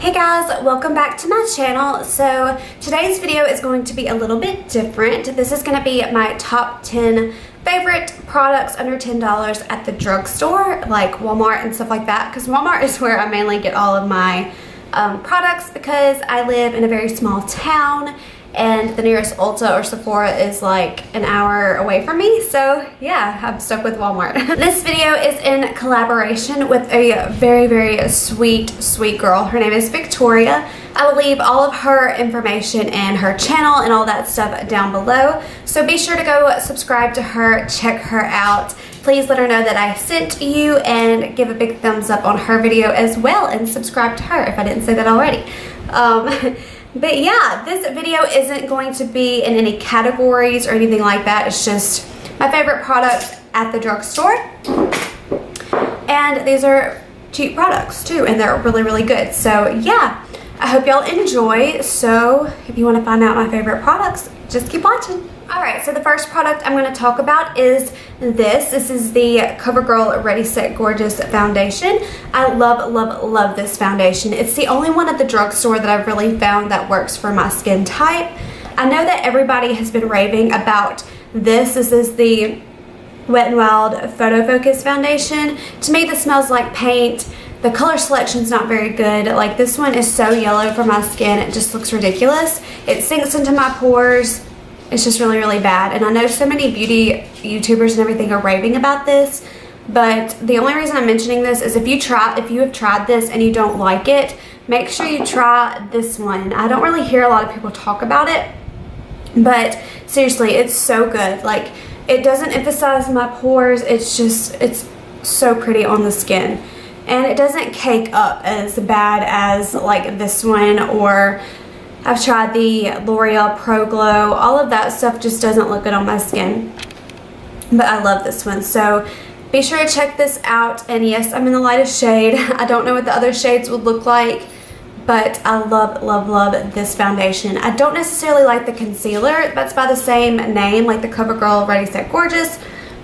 Hey guys, welcome back to my channel. So today's video is going to be a little bit different. This is going to be my top 10 favorite products under $10 at the drugstore, like Walmart and stuff like that, because Walmart is where I mainly get all of my products because I live in a very small town and the nearest Ulta or Sephora is like an hour away from me. So yeah, I'm stuck with Walmart. This video is in collaboration with a very sweet girl. Her name is Victoria. I will leave all of her information and her channel and all that stuff down below. So be sure to go subscribe to her, check her out. Please let her know that I sent you and give a big thumbs up on her video as well and subscribe to her if I didn't say that already. But yeah, this video isn't going to be in any categories or anything like that. It's just my favorite products at the drugstore. And these are cheap products too, and they're really good. So yeah, I hope y'all enjoy. So if you want to find out my favorite products, just keep watching. Alright, so the first product I'm going to talk about is this. This is the CoverGirl Ready Set Gorgeous Foundation. I love this foundation. It's the only one at the drugstore that I've really found that works for my skin type. I know that everybody has been raving about this. This is the Wet n Wild Photo Focus Foundation. To me, this smells like paint. The color selection's not very good. Like, this one is so yellow for my skin, it just looks ridiculous. It sinks into my pores. It's just really bad. And I know so many beauty YouTubers and everything are raving about this, but the only reason I'm mentioning this is if you have tried this and you don't like it, make sure you try this one. I don't really hear a lot of people talk about it, but seriously, it's so good. Like, it doesn't emphasize my pores. It's so pretty on the skin. And it doesn't cake up as bad as like this one, or I've tried the L'Oreal Pro Glow. All of that stuff just doesn't look good on my skin. But I love this one. So be sure to check this out. And yes, I'm in the lightest shade. I don't know what the other shades would look like, but I love this foundation. I don't necessarily like the concealer. That's by the same name, like the CoverGirl Ready Set Gorgeous,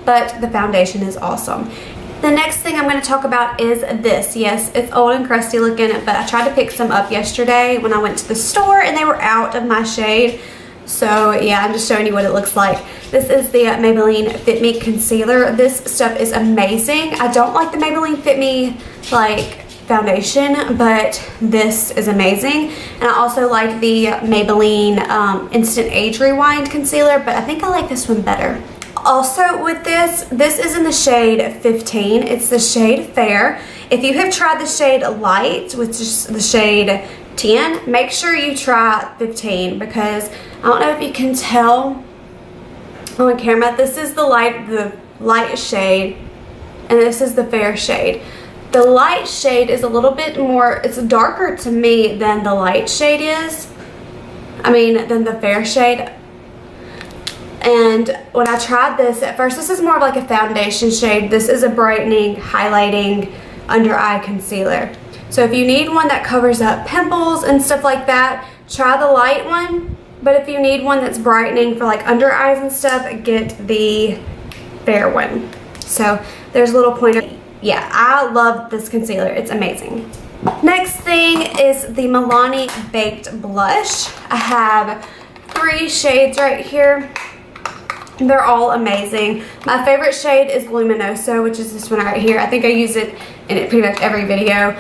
but the foundation is awesome. The next thing I'm going to talk about is this. Yes, it's old and crusty looking, but I tried to pick some up yesterday when I went to the store and they were out of my shade. So yeah, I'm just showing you what it looks like. This is the Maybelline Fit Me Concealer. This stuff is amazing. I don't like the Maybelline Fit Me like foundation, but this is amazing. And I also like the Maybelline Instant Age Rewind Concealer, but I think I like this one better. Also with this is in the shade 15. It's the shade Fair. If you have tried the shade Light, which is the shade 10, make sure you try 15, because I don't know if you can tell on camera, this is the light shade and this is the fair shade. The light shade is a little bit more, it's darker to me than the light shade is. I mean, than the fair shade. And when I tried this, at first this is more of like a foundation shade. This is a brightening, highlighting, under eye concealer. So if you need one that covers up pimples and stuff like that, try the light one. But if you need one that's brightening for like under eyes and stuff, get the fair one. So there's a little pointer. Yeah, I love this concealer. It's amazing. Next thing is the Milani Baked Blush. I have 3 shades right here. They're all amazing. My favorite shade is Luminoso, which is this one right here. I think I use it in pretty much every video.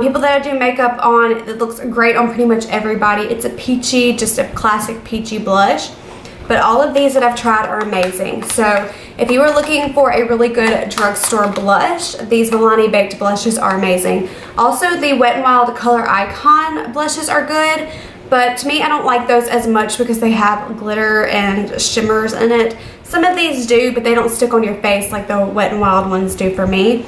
People that I do makeup on, it looks great on pretty much everybody. It's a peachy, just a classic peachy blush. But all of these that I've tried are amazing. So if you are looking for a really good drugstore blush, these Milani Baked Blushes are amazing. Also, the Wet n Wild Color Icon blushes are good. But to me, I don't like those as much because they have glitter and shimmers in it. Some of these do, but they don't stick on your face like the Wet n Wild ones do for me.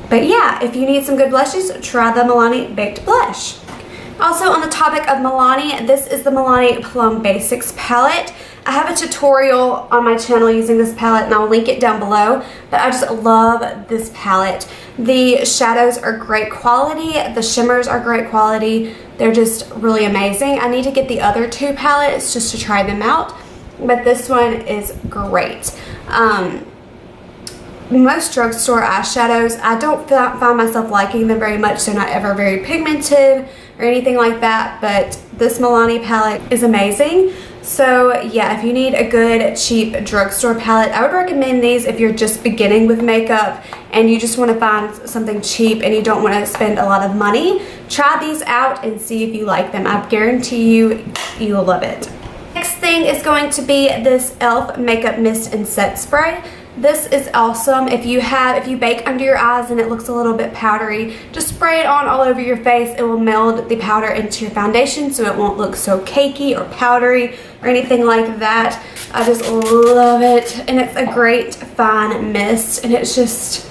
But yeah, if you need some good blushes, try the Milani Baked Blush. Also, on the topic of Milani, this is the Milani Plum Basics palette. I have a tutorial on my channel using this palette and I'll link it down below, but I just love this palette. The shadows are great quality, the shimmers are great quality, they're just really amazing. I need to get the other 2 palettes just to try them out, but this one is great. Most drugstore eyeshadows, I don't find myself liking them very much. They're not ever very pigmented, or anything like that, but this Milani palette is amazing. So yeah, if you need a good cheap drugstore palette, I would recommend these if you're just beginning with makeup and you just want to find something cheap and you don't want to spend a lot of money. Try these out and see if you like them. I guarantee you will love it. Next thing is going to be this e.l.f. Makeup Mist and Set Spray. This is awesome. If you bake under your eyes and it looks a little bit powdery, just spray it on all over your face. It will meld the powder into your foundation so it won't look so cakey or powdery or anything like that. I just love it, and it's a great fine mist, and it's just,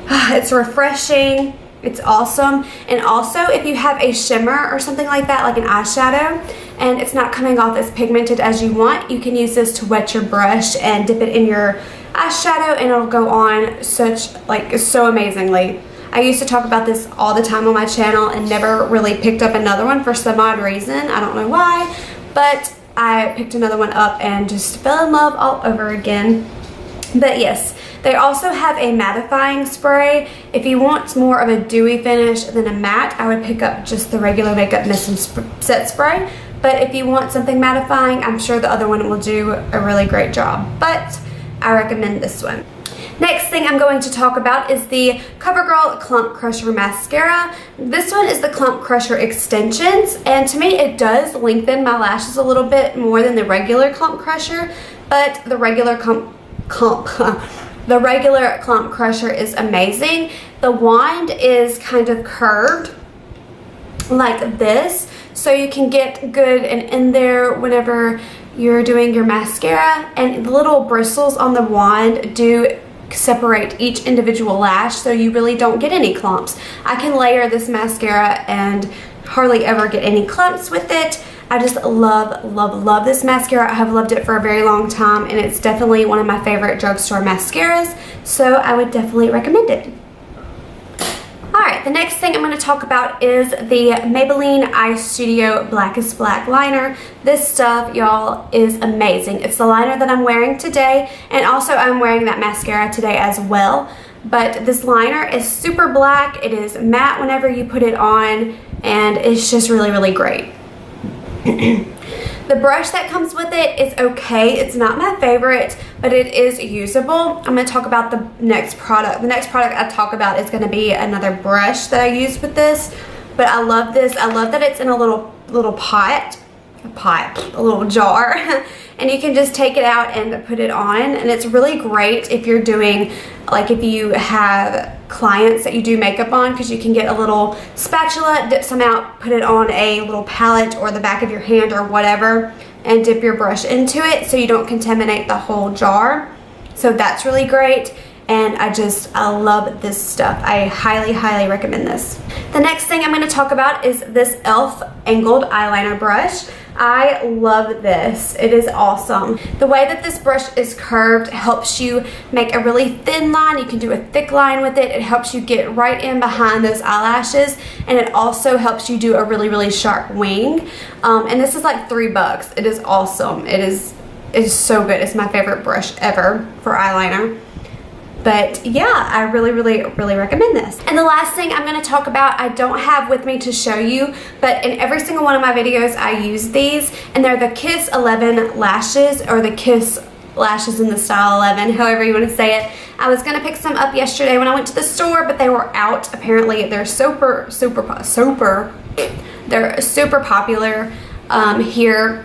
it's refreshing. It's awesome. And also, if you have a shimmer or something like that, like an eyeshadow, and it's not coming off as pigmented as you want, you can use this to wet your brush and dip it in your eyeshadow, and it'll go on so amazingly. I used to talk about this all the time on my channel and never really picked up another one for some odd reason. I don't know why, but I picked another one up and just fell in love all over again. But yes, they also have a mattifying spray. If you want more of a dewy finish than a matte, I would pick up just the regular Makeup Mist and Set Spray. But if you want something mattifying, I'm sure the other one will do a really great job. But I recommend this one. Next thing I'm going to talk about is the CoverGirl Clump Crusher Mascara. This one is the Clump Crusher Extensions, and to me it does lengthen my lashes a little bit more than the regular Clump Crusher, but the regular the regular Clump Crusher is amazing. The wand is kind of curved like this, so you can get good and in there whenever you're doing your mascara, and the little bristles on the wand do separate each individual lash, so you really don't get any clumps. I can layer this mascara and hardly ever get any clumps with it. I just love this mascara. I have loved it for a very long time, and it's definitely one of my favorite drugstore mascaras, so I would definitely recommend it. Alright, the next thing I'm going to talk about is the Maybelline Eye Studio Blackest Black Liner. This stuff, y'all, is amazing. It's the liner that I'm wearing today, and also I'm wearing that mascara today as well. But this liner is super black. It is matte whenever you put it on, and it's just really great. The brush that comes with it is okay. It's not my favorite, but it is usable. I'm going to talk about the next product. The next product I talk about is going to be another brush that I use with this. But I love this. I love that it's in a little a little jar. And you can just take it out and put it on. And it's really great if you're doing, like if you have clients that you do makeup on, because you can get a little spatula, dip some out, put it on a little palette or the back of your hand or whatever, and dip your brush into it so you don't contaminate the whole jar. So that's really great. And I love this stuff. I highly recommend this. The next thing I'm going to talk about is this e.l.f. angled eyeliner brush. I love this. It is awesome. The way that this brush is curved helps you make a really thin line. You can do a thick line with it. It helps you get right in behind those eyelashes, and it also helps you do a really sharp wing. And this is like $3. It is awesome. It is so good. It's my favorite brush ever for eyeliner. But yeah, I really recommend this. And the last thing I'm going to talk about, I don't have with me to show you, but in every single one of my videos I use these, and they're the Kiss 11 lashes, or the Kiss lashes in the style 11, however you want to say it. I was going to pick some up yesterday when I went to the store, but they were out. Apparently they're super popular here.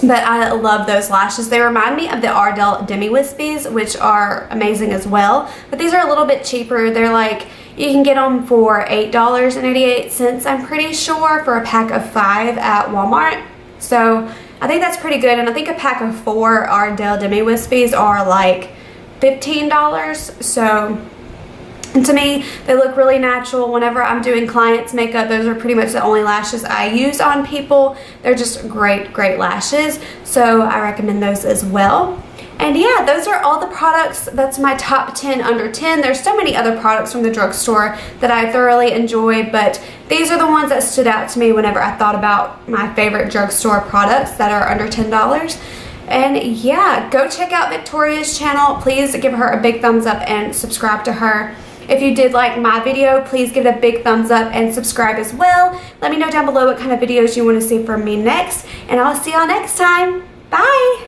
But I love those lashes. They remind me of the Ardell Demi Wispies, which are amazing as well. But these are a little bit cheaper. They're like, you can get them for $8.88, I'm pretty sure, for a pack of 5 at Walmart. So I think that's pretty good. And I think a pack of 4 Ardell Demi Wispies are like $15. So, and to me, they look really natural. Whenever I'm doing clients' makeup, those are pretty much the only lashes I use on people. They're just great lashes. So I recommend those as well. And yeah, those are all the products. That's my top 10 under 10. There's so many other products from the drugstore that I thoroughly enjoy, but these are the ones that stood out to me whenever I thought about my favorite drugstore products that are under $10. And yeah, go check out Victoria's channel. Please give her a big thumbs up and subscribe to her. If you did like my video, please give it a big thumbs up and subscribe as well. Let me know down below what kind of videos you want to see from me next, and I'll see y'all next time. Bye!